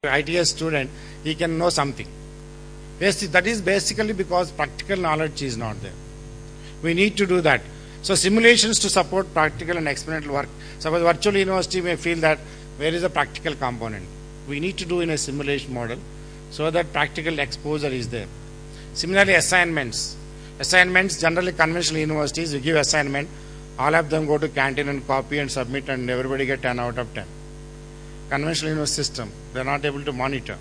ITS student, he can know something. That is basically because practical knowledge is not there. We need to do that. So simulations to support practical and experimental work. Suppose virtual university may feel that where is the practical component? We need to do in a simulation model so that practical exposure is there. Similarly, assignments. Assignments, generally conventional universities, we give assignment, all of them go to canteen and copy and submit and everybody get 10 out of 10. Conventional university system, they are not able to monitor.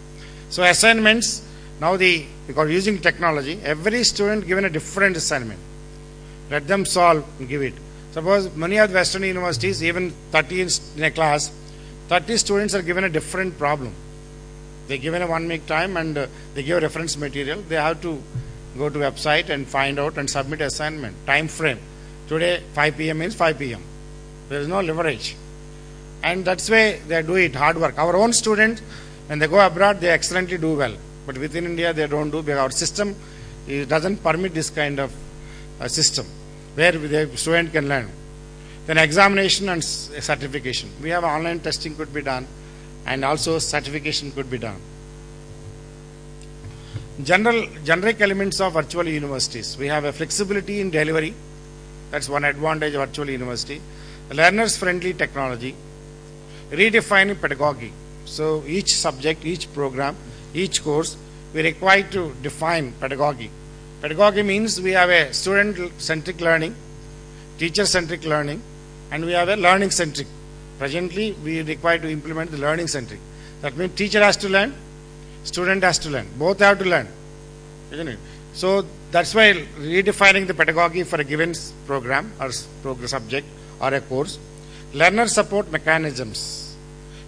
So assignments, now because using technology, every student given a different assignment. Let them solve and give it. Suppose many of the Western universities, even 30 in a class, 30 students are given a different problem. They are given a 1 week time and they give reference material. They have to go to website and find out and submit assignment. Time frame. Today 5 p.m. means 5 p.m. There is no leverage. And that's why they do it, hard work. Our own students, when they go abroad, they excellently do well. But within India, they don't do because our system doesn't permit this kind of system where the student can learn. Then examination and certification. We have online testing could be done and also certification could be done. Generic elements of virtual universities. We have a flexibility in delivery. That's one advantage of virtual university. Learners friendly technology. Redefining pedagogy. So each subject, each program, each course, we require to define pedagogy. Pedagogy means we have a student-centric learning, teacher-centric learning, and we have a learning-centric. Presently, we require to implement the learning-centric. That means teacher has to learn, student has to learn. Both have to learn, isn't it? So that's why redefining the pedagogy for a given program or subject or a course. Learner support mechanisms.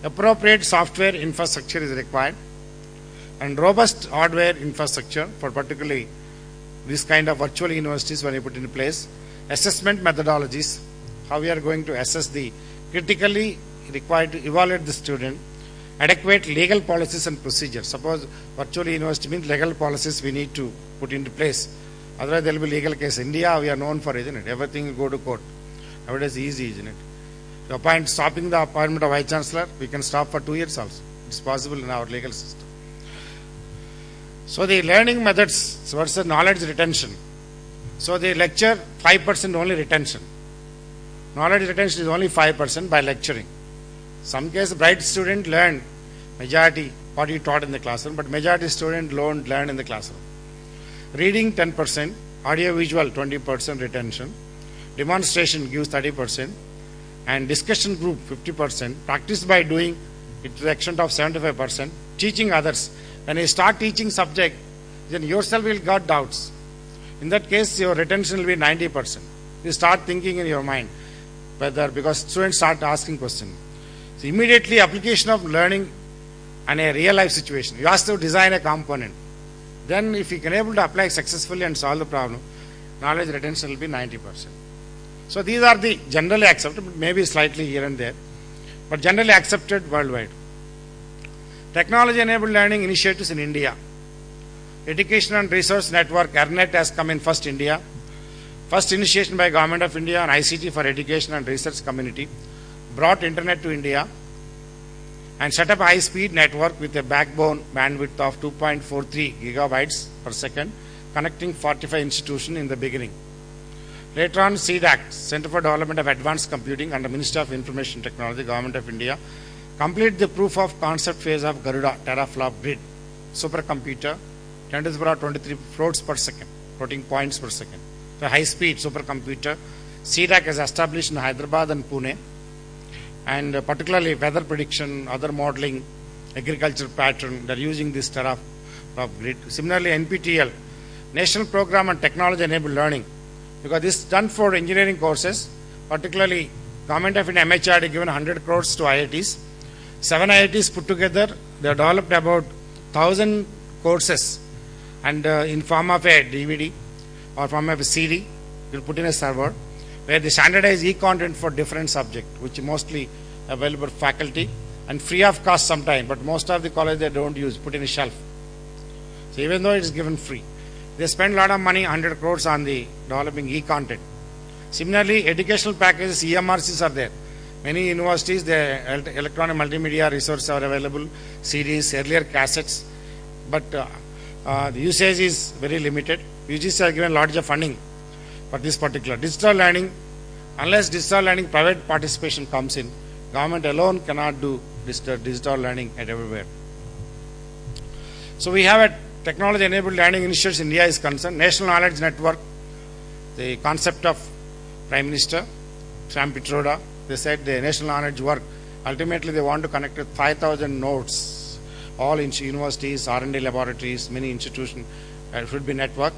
Appropriate software infrastructure is required and robust hardware infrastructure for particularly this kind of virtual universities when you put in place. Assessment methodologies, how we are going to assess the critically required to evaluate the student. Adequate legal policies and procedures. Suppose virtual university means legal policies we need to put into place. Otherwise there will be legal case. India we are known for, isn't it? Everything will go to court. Nowadays easy, isn't it? To stopping the appointment of Vice Chancellor, we can stop for 2 years also. It's possible in our legal system. So the learning methods, so what's the knowledge retention? So the lecture, 5% only retention. Knowledge retention is only 5% by lecturing. Some case bright student learn majority what you taught in the classroom, but majority student don't learn in the classroom. Reading 10%, audio visual 20% retention, demonstration gives 30%, and discussion group 50%, practice by doing it to the extent of 75%, teaching others. When you start teaching subject, then yourself will got doubts. In that case, your retention will be 90%. You start thinking in your mind, because students start asking questions. So immediately application of learning and a real life situation. You have to design a component. Then if you can able to apply successfully and solve the problem, knowledge retention will be 90%. So these are the generally accepted, maybe slightly here and there, but generally accepted worldwide. Technology-enabled learning initiatives in India. Education and Research Network, ERNET, has come in first India. First initiation by Government of India on ICT for education and research community. Brought internet to India and set up a high-speed network with a backbone bandwidth of 2.43 gigabytes per second, connecting 45 institutions in the beginning. Later on, CDAC, Center for Development of Advanced Computing under Ministry of Information Technology, Government of India, complete the proof of concept phase of Garuda teraflop grid supercomputer, 10 to the power 23 floats per second, floating points per second. So high-speed supercomputer. CDAC is established in Hyderabad and Pune, and particularly weather prediction, other modeling, agriculture pattern, they are using this teraflop grid. Similarly, NPTEL, National Program on Technology-Enabled Learning, because this is done for engineering courses, particularly Government of India MHRD given 100 crores to IITs. 7 IITs put together, they have developed about 1,000 courses and in form of a DVD or form of a CD, you will put in a server where they standardize e-content for different subject, which is mostly available for faculty and free of cost sometime, but most of the college they don't use, put in a shelf. So even though it is given free, they spend a lot of money, 100 crores on the developing e-content. Similarly, educational packages, EMRCs are there. Many universities, the electronic multimedia resources are available, CDs, earlier cassettes, but the usage is very limited. UGC has given larger funding for this particular. Digital learning, unless digital learning private participation comes in, government alone cannot do digital learning at everywhere. So we have a technology-enabled learning initiatives in India is concerned. National Knowledge Network, the concept of Prime Minister Sam Pitroda, they said the national knowledge work. Ultimately, they want to connect with 5,000 nodes, all in universities, R&D laboratories, many institutions. Should be network.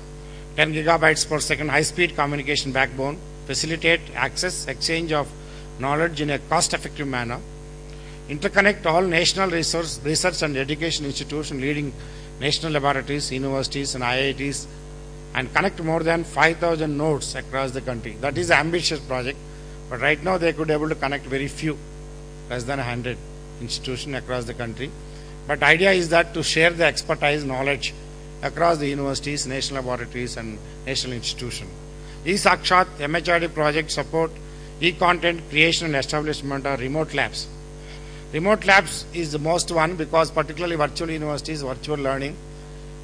10 gigabytes per second high-speed communication backbone, facilitate access, exchange of knowledge in a cost-effective manner, interconnect all national research and education institutions, leading national laboratories, universities and IITs, and connect more than 5,000 nodes across the country. That is an ambitious project, but right now they could be able to connect very few, less than 100 institutions across the country. But idea is that to share the expertise, knowledge across the universities, national laboratories and national institutions. E-Sakshat MHRD project support e-content creation and establishment of remote labs. Remote labs is the most one because particularly virtual universities, virtual learning,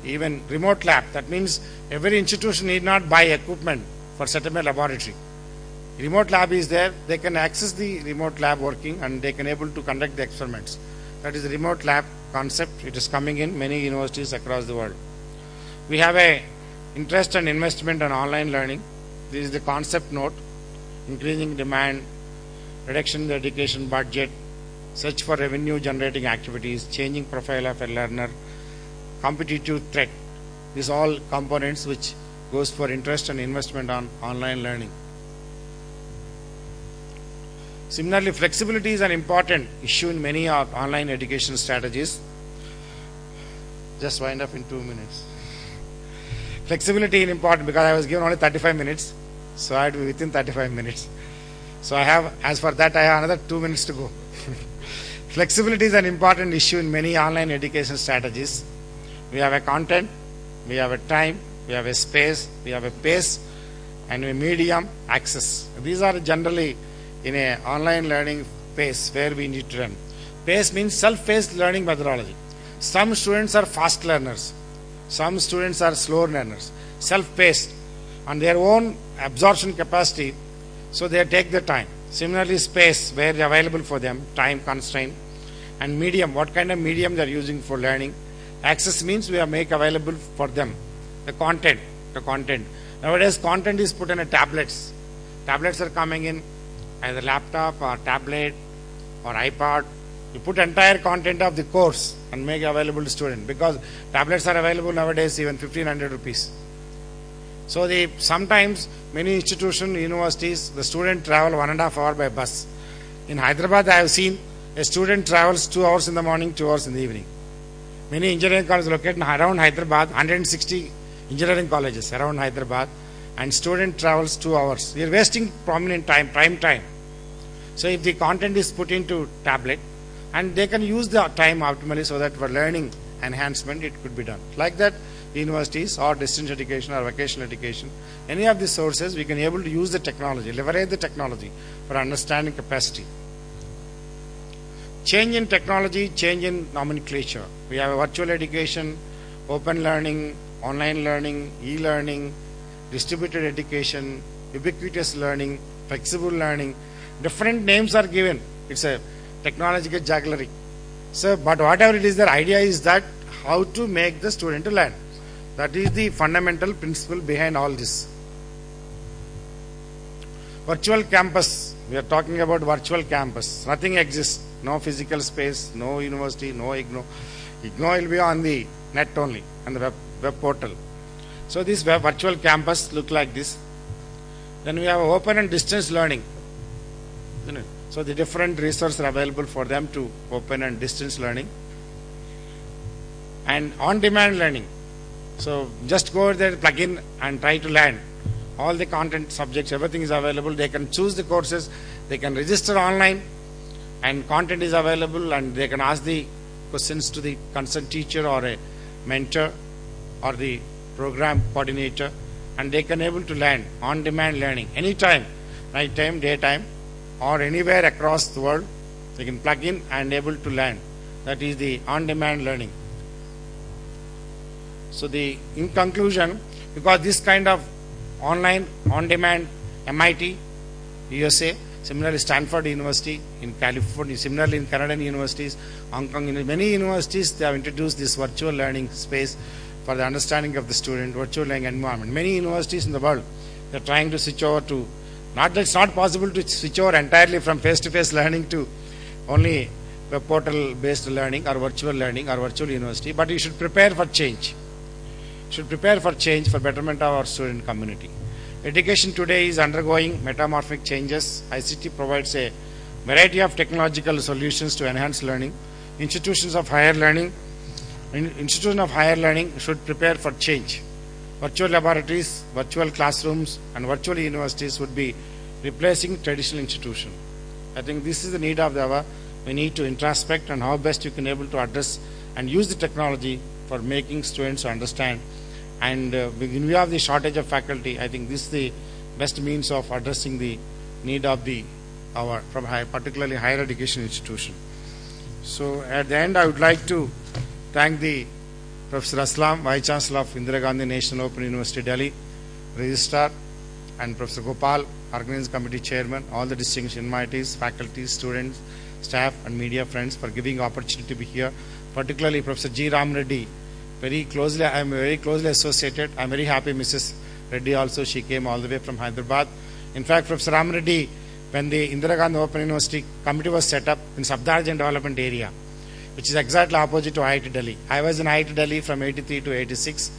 even remote lab. That means every institution need not buy equipment for setting a laboratory. Remote lab is there, they can access the remote lab working and they can able to conduct the experiments. That is the remote lab concept. It is coming in many universities across the world. We have a interest and investment on online learning. This is the concept note. Increasing demand, reduction in the education budget, search for revenue generating activities, changing profile of a learner, competitive threat. These all components which goes for interest and investment on online learning. Similarly, flexibility is an important issue in many of online education strategies. Just wind up in 2 minutes. Flexibility is important because I was given only 35 minutes, so I had to be within 35 minutes. So I have, as for that, I have another 2 minutes to go. Flexibility is an important issue in many online education strategies. We have a content, we have a time, we have a space, we have a pace, and a medium access. These are generally in a online learning pace where we need to run. Pace means self-paced learning methodology. Some students are fast learners, some students are slow learners, self-paced on their own absorption capacity, so they take the time. Similarly, space where they are available for them, time constraint, and medium, what kind of medium they are using for learning. Access means we are make available for them the content. Nowadays, content is put in a tablets. Tablets are coming in either laptop or tablet or iPad. You put entire content of the course and make available to student because tablets are available nowadays even 1,500 rupees. So sometimes many institutions, universities, the student travel 1.5 hours by bus. In Hyderabad, I have seen a student travels 2 hours in the morning, 2 hours in the evening. Many engineering colleges located around Hyderabad, 160 engineering colleges around Hyderabad, and student travels 2 hours. We are wasting prominent time, prime time. So if the content is put into tablet, and they can use the time optimally so that for learning enhancement it could be done. Like that, universities or distance education or vocational education, any of these sources we can able to use the technology, leverage the technology for understanding capacity. Change in technology, change in nomenclature. We have virtual education, open learning, online learning, e-learning, distributed education, ubiquitous learning, flexible learning. Different names are given. It's a technological jugglery. So, but whatever it is, the idea is that how to make the student to learn. That is the fundamental principle behind all this. Virtual campus. We are talking about virtual campus. Nothing exists. No physical space, no university, no IGNOU. IGNOU will be on the net only, on the web portal. So this virtual campus look like this. Then we have open and distance learning. So the different resources are available for them to open and distance learning. And on-demand learning. So just go there, plug in and try to learn. All the content, subjects, everything is available. They can choose the courses. They can register online and content is available and they can ask the questions to the concerned teacher or a mentor or the program coordinator and they can able to learn on-demand learning anytime, night time, daytime, or anywhere across the world. They can plug in and able to learn. That is the on-demand learning. So in conclusion, because this kind of online, on-demand, MIT, USA, similarly Stanford University in California, similarly in Canadian universities, Hong Kong, in many universities they have introduced this virtual learning space for the understanding of the student, virtual learning environment. Many universities in the world, they are trying to switch over to, not that it's not possible to switch over entirely from face-to-face learning to only web portal-based learning or virtual university, but you should prepare for change. Should prepare for change for betterment of our student community. Education today is undergoing metamorphic changes. ICT provides a variety of technological solutions to enhance learning. Institutions of higher learning should prepare for change. Virtual laboratories, virtual classrooms, and virtual universities would be replacing traditional institutions. I think this is the need of the hour. We need to introspect and how best you can able to address and use the technology for making students understand. And when we have the shortage of faculty, I think this is the best means of addressing the need of particularly higher education institution. So at the end, I would like to thank the Professor Aslam, Vice Chancellor of Indira Gandhi National Open University, Delhi, Registrar, and Professor Gopal, Organizing Committee Chairman, all the distinguished invitees, faculty, students, staff, and media friends for giving opportunity to be here, particularly Professor G. Ram Reddy. I am very closely associated. I am very happy Mrs. Reddy also, she came all the way from Hyderabad. In fact, Professor Ram Reddy, when the Indira Gandhi Open University committee was set up in Safdarjung development area, which is exactly opposite to IIT Delhi. I was in IIT Delhi from 83 to 86.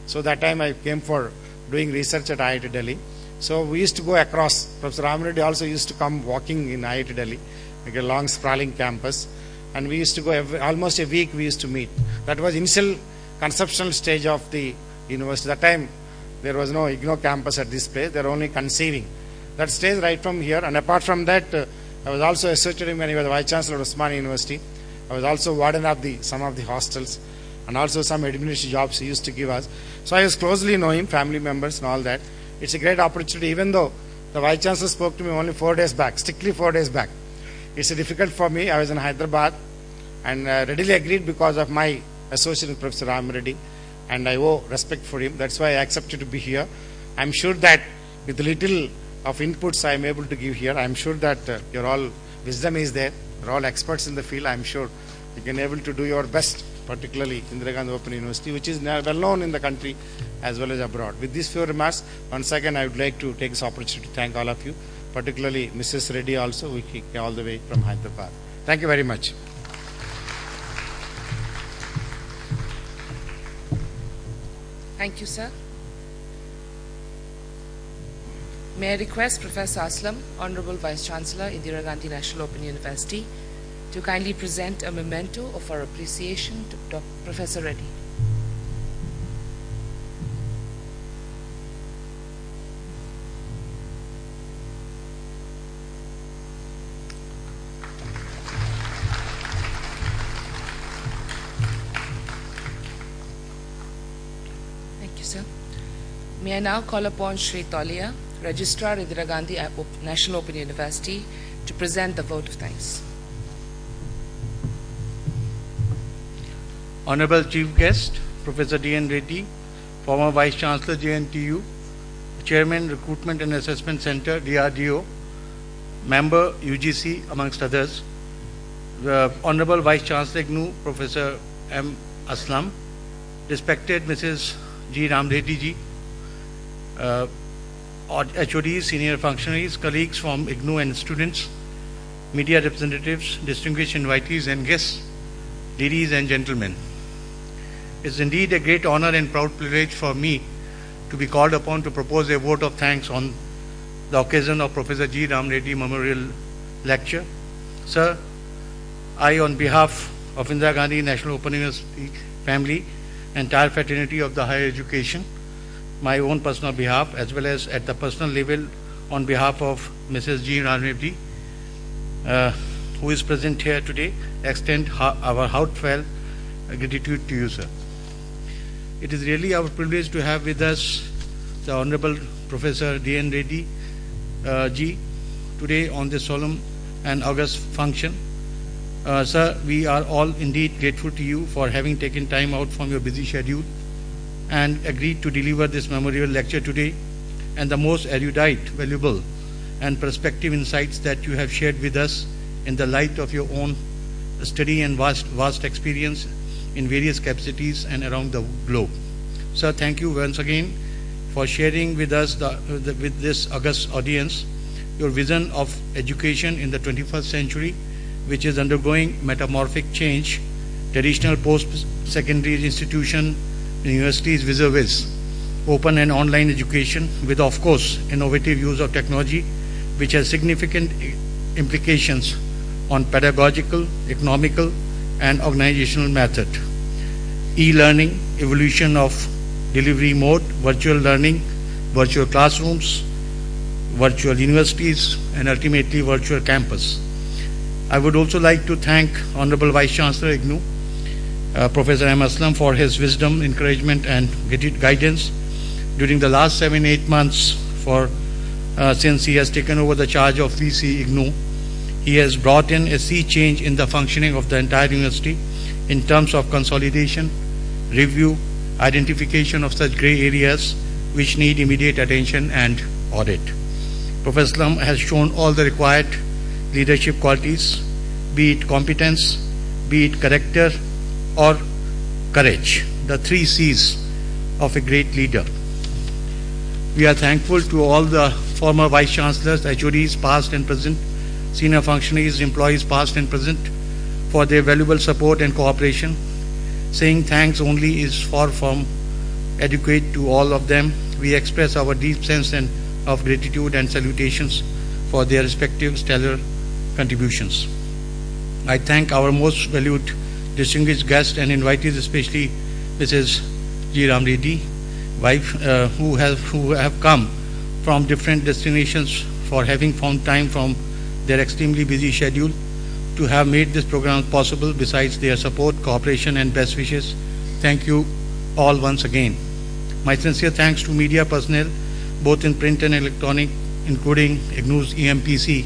So that time I came for doing research at IIT Delhi. So we used to go across. Professor Ram Reddy also used to come walking in IIT Delhi, like a long sprawling campus. And we used to go almost a week we used to meet. That was initial conceptual stage of the university. That time there was no IGNO campus at this place. They were only conceiving. That stage right from here. And apart from that, I was also associated when he was the Vice Chancellor of Osmania University. I was also warden of some of the hostels and also some administrative jobs he used to give us. So I was closely know him, family members and all that. It's a great opportunity, even though the Vice Chancellor spoke to me only 4 days back, strictly 4 days back. It's difficult for me. I was in Hyderabad and readily agreed because of my association with Professor Ram Reddy, and I owe respect for him. That's why I accepted to be here. I'm sure that with little of inputs I am able to give here, I'm sure that your all wisdom is there. You're all experts in the field. I'm sure you can able to do your best, particularly Indira Gandhi Open University, which is well known in the country as well as abroad. With these few remarks, once again I would like to take this opportunity to thank all of you, particularly Mrs. Reddy also, who came all the way from Hyderabad. Thank you very much. Thank you, sir. May I request Professor Aslam, Honorable Vice Chancellor, Indira Gandhi National Open University, to kindly present a memento of our appreciation to Professor Reddy. May I now call upon Shri Taulia, Registrar Indira Gandhi National Open University, to present the vote of thanks. Honorable Chief Guest, Professor D.N. Reddy, former Vice Chancellor JNTU, Chairman Recruitment and Assessment Center DRDO, Member UGC amongst others, the Honorable Vice Chancellor IGNU, Professor M. Aslam, respected Mrs. G. Ram Reddy ji, HODs, senior functionaries, colleagues from IGNU and students, media representatives, distinguished invitees and guests, ladies and gentlemen. It's indeed a great honor and proud privilege for me to be called upon to propose a vote of thanks on the occasion of Professor G. Ram Reddy Memorial Lecture. Sir, I, on behalf of Indira Gandhi National Open University family, entire fraternity of the higher education, my own personal behalf, as well as at the personal level on behalf of Mrs. G. Ram Reddy, who is present here today, extend our heartfelt gratitude to you, sir. It is really our privilege to have with us the Honorable Professor D.N. Reddy ji, today on this solemn and august function. Sir, we are all indeed grateful to you for having taken time out from your busy schedule and agreed to deliver this memorial lecture today, and the most erudite, valuable, and perspective insights that you have shared with us in the light of your own study and vast experience in various capacities and around the globe. Sir, thank you once again for sharing with us with this august audience your vision of education in the 21st century, which is undergoing metamorphic change. Traditional post-secondary institution, universities vis-a-vis open and online education with, of course, innovative use of technology, which has significant implications on pedagogical, economical, and organizational method. E-learning, evolution of delivery mode, virtual learning, virtual classrooms, virtual universities, and ultimately virtual campus. I would also like to thank Honorable Vice Chancellor IGNOU, Professor M. Aslam, for his wisdom, encouragement, and guidance during the last 7-8 months since he has taken over the charge of VC IGNOU. He has brought in a sea change in the functioning of the entire university in terms of consolidation, review, identification of such gray areas which need immediate attention and audit. Professor Aslam has shown all the required leadership qualities, be it competence, be it character, or courage, the 3 C's of a great leader. We are thankful to all the former Vice Chancellors, HODs, past and present, senior functionaries, employees, past and present, for their valuable support and cooperation. Saying thanks only is far from adequate to all of them. We express our deep sense of gratitude and salutations for their respective stellar contributions. I thank our most valued distinguished guests and invitees, especially Mrs. G. Ram Reddy, wife, who have come from different destinations, for having found time from their extremely busy schedule to have made this program possible. Besides their support, cooperation, and best wishes, thank you all once again. My sincere thanks to media personnel, both in print and electronic, including IGNOU's EMPC,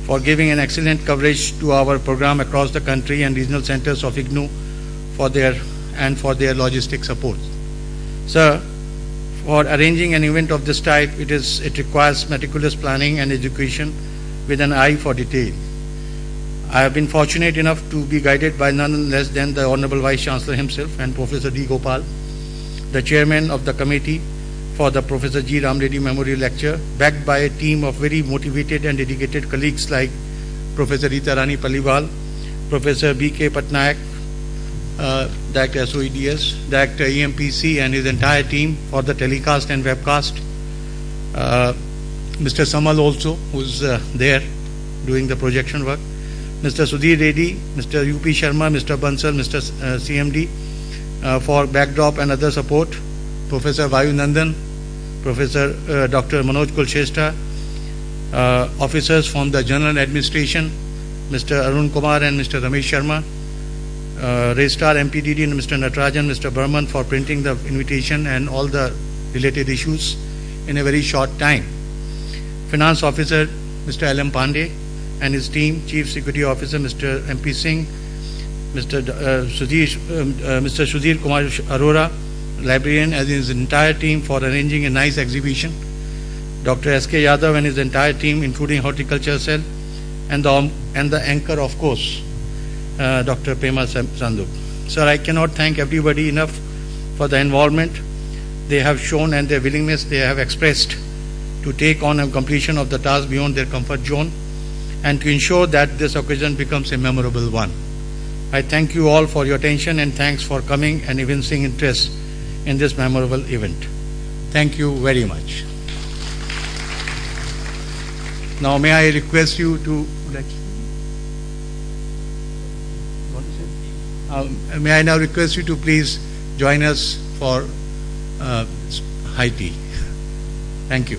for giving an excellent coverage to our program across the country, and regional centers of IGNOU for their logistic support. Sir, for arranging an event of this type, it requires meticulous planning and execution with an eye for detail. I have been fortunate enough to be guided by none less than the Honorable Vice Chancellor himself and Professor D. Gopal, the Chairman of the Committee for the Professor G. Ram Reddy Memorial Lecture, backed by a team of very motivated and dedicated colleagues like Professor Rita Rani Paliwal, Professor B.K. Patnaik, Director SOEDS, Director EMPC and his entire team for the telecast and webcast, Mr. Samal also, who's there doing the projection work, Mr. Sudhir Reddy, Mr. U.P. Sharma, Mr. Bansal, Mr. CMD for backdrop and other support, Professor Vayu Nandan, Professor Dr. Manoj Kulshreshtha, officers from the General Administration, Mr. Arun Kumar and Mr. Ramesh Sharma, Registrar MPDD and Mr. Natarajan, Mr. Burman for printing the invitation and all the related issues in a very short time. Finance Officer Mr. L.M. Pandey and his team, Chief Security Officer Mr. M.P. Singh, Mr. Sudhir Kumar Arora, librarian, as his entire team for arranging a nice exhibition, Dr. S.K. Yadav and his entire team, including horticulture cell, and the anchor, of course, Dr. Pema Sandhu. Sir, I cannot thank everybody enough for the involvement they have shown and their willingness they have expressed to take on a completion of the task beyond their comfort zone and to ensure that this occasion becomes a memorable one. I thank you all for your attention and thanks for coming and evincing interest in this memorable event. Thank you very much. Now may I request you to may I now request you to please join us for high tea. Thank you.